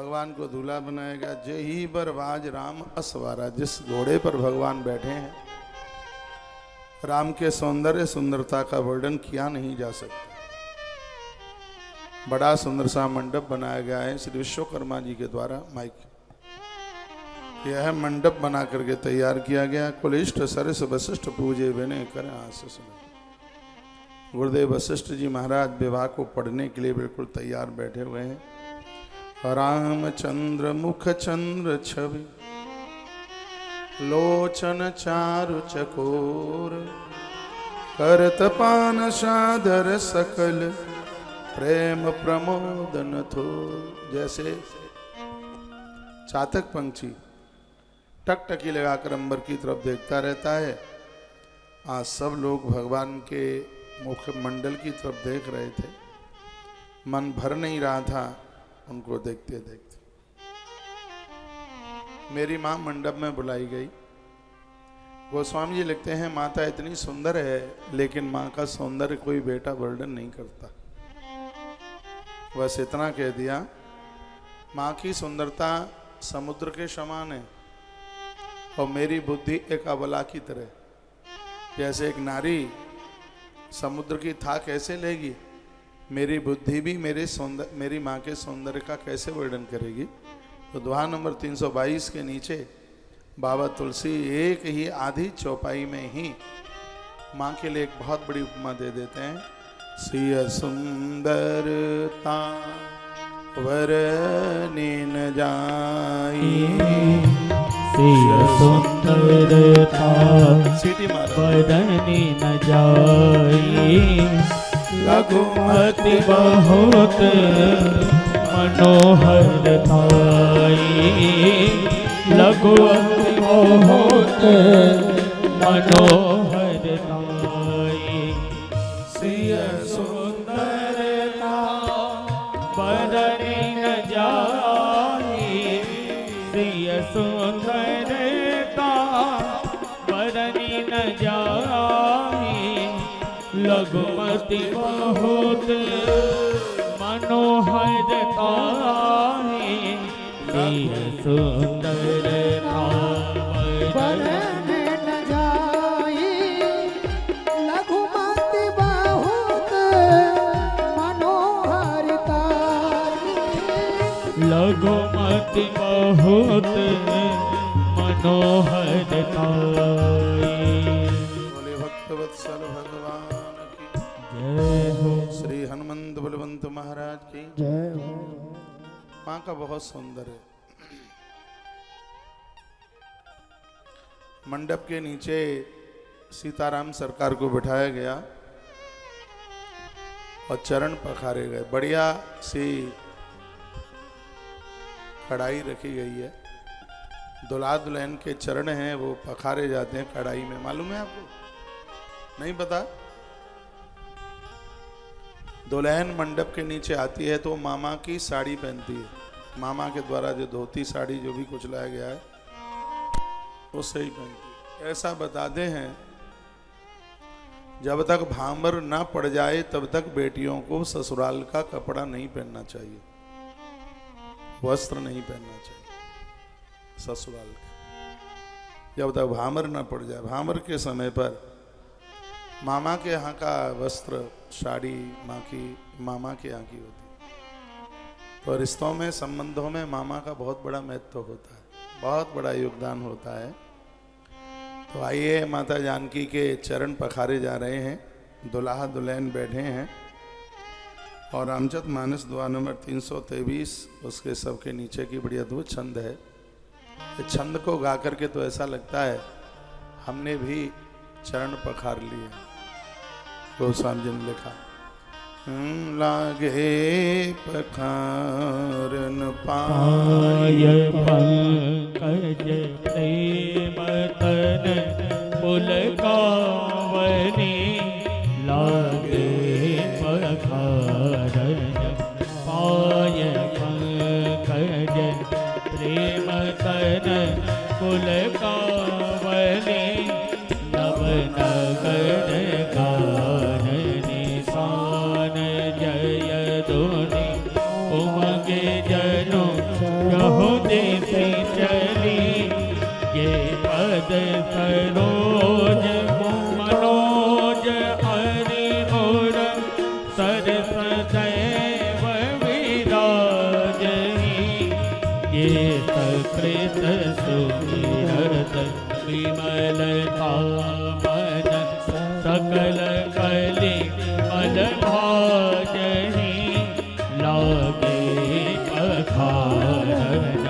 भगवान को दूल्हा बनाएगा। जय ही बरबाज राम असवारा। जिस घोड़े पर भगवान बैठे हैं, राम के सौंदर्य सुंदरता का वर्णन किया नहीं जा सकता। बड़ा सुंदर सा मंडप बनाया गया है श्री विश्वकर्मा जी के द्वारा। माइक यह मंडप बना करके तैयार किया गया। कुलिष्ठ सरस वशिष्ठ पूजे विनय करें आशीष। गुरुदेव वशिष्ठ जी महाराज विवाह को पढ़ने के लिए बिल्कुल तैयार बैठे हुए हैं। रामचंद्र मुख चंद्र छवि लोचन चारु चकोर करत पान सादर सकल प्रेम प्रमोदन थो। जैसे चातक पंछी टकटकी लगाकर अंबर की तरफ देखता रहता है, आज सब लोग भगवान के मुख मंडल की तरफ देख रहे थे। मन भर नहीं रहा था उनको देखते देखते। मेरी माँ मंडप में बुलाई गई। गोस्वामी जी लिखते हैं, माता इतनी सुंदर है लेकिन माँ का सौंदर्य कोई बेटा वर्णन नहीं करता। बस इतना कह दिया, माँ की सुंदरता समुद्र के समान है और मेरी बुद्धि एक अबला की तरह। जैसे एक नारी समुद्र की था कैसे लेगी, मेरी बुद्धि भी मेरी माँ के सौंदर्य का कैसे वर्णन करेगी। तो दोहा नंबर 322 के नीचे बाबा तुलसी एक ही आधी चौपाई में ही माँ के लिए एक बहुत बड़ी उपमा दे देते हैं। सिय सुंदरता वरने न जाई, सिय सुंदरता सीटी मारो वरने न जाई, लघुमति बहुत मनोहर थाई, लघुमति बहुत मनोहर थाई। सिय सुंदरता वरने न जाई, सिय सुंदरता वरने न जाई, लघुमति बहुत मनोहर ताहि, सिय सुंदरता वरने न जाई, लघुमति बहुत मनोहर ताहि, लघुमति बहुत मनोहर ताहि। बोले भक्तवत्सल भगवान की जय हो। श्री हनुमंत बलवंत महाराज की जय हो। माँ का बहुत सुंदर है। मंडप के नीचे सीताराम सरकार को बिठाया गया और चरण पखारे गए। बढ़िया सी कढ़ाई रखी गई है। दुल्हा दुल्हन के चरण हैं वो पखारे जाते हैं कढ़ाई में। मालूम है आपको? नहीं पता? दुल्हन मंडप के नीचे आती है तो मामा की साड़ी पहनती है। मामा के द्वारा जो धोती साड़ी जो भी कुछ लाया गया है वो सही पहनती है। ऐसा बताते हैं जब तक भांबर ना पड़ जाए तब तक बेटियों को ससुराल का कपड़ा नहीं पहनना चाहिए, वस्त्र नहीं पहनना चाहिए ससुराल का, जब तक भांबर ना पड़ जाए। भांबर के समय पर मामा के यहाँ का वस्त्र साड़ी मामा के यहाँ की होती है। तो रिश्तों में संबंधों में मामा का बहुत बड़ा महत्व होता है, बहुत बड़ा योगदान होता है। तो आइए माता जानकी के चरण पखारे जा रहे हैं। दुल्हा दुल्हन बैठे हैं और रामचरित मानस दुआ नंबर 323 उसके सबके नीचे की बड़ी अद्भुत छंद है। इस छंद को गा करके तो ऐसा लगता है हमने भी चरण पखार लिए। गोस्वामी जी ने लिखा, लागे पखारन पाय पंकज प्रेम तन पुलकावनी, लागे पखारन पाय पंकज प्रेम तन पुलकावनी, नव नगर गान निशान जय धुनि उमगे जनो बहुदेश चली ये पद सरोज मनोज हरि और सरस दैव विराजहि ये सकृत सुमिरत विमल मन सकल कलि मल भाजहि लागे पखारन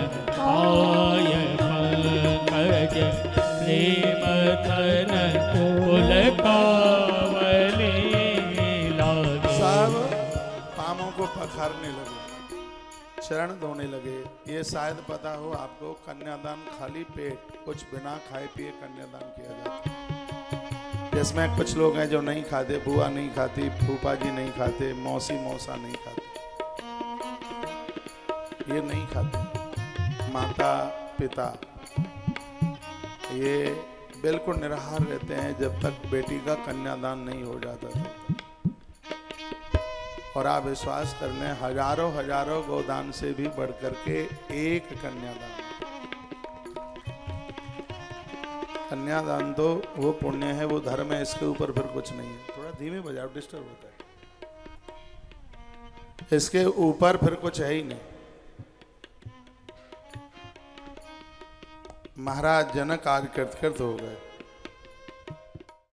आय पंकज प्रेम धन कुल कावली लागे। सब पामों को पखारने लगे, चरण धोने लगे। ये शायद पता हो आपको, कन्यादान खाली पेट कुछ बिना खाए पिए कन्यादान किया जाता है। जिसमें कुछ लोग हैं जो नहीं खाते, बुआ नहीं खाती, फूफा जी नहीं खाते, मौसी मौसा नहीं खाते, ये नहीं खाते। माता पिता ये बिल्कुल निराहार रहते हैं जब तक बेटी का कन्यादान नहीं हो जाता तब तक। और आप विश्वास कर लें, हजारों हजारों गोदान से भी बढ़ करके एक कन्यादान। कन्यादान तो वो पुण्य है, वो धर्म है, इसके ऊपर फिर कुछ नहीं है। थोड़ा धीमे बजाओ, डिस्टर्ब होता है। इसके ऊपर फिर कुछ है ही नहीं। महाराज जनक आज कृतकृत हो गए।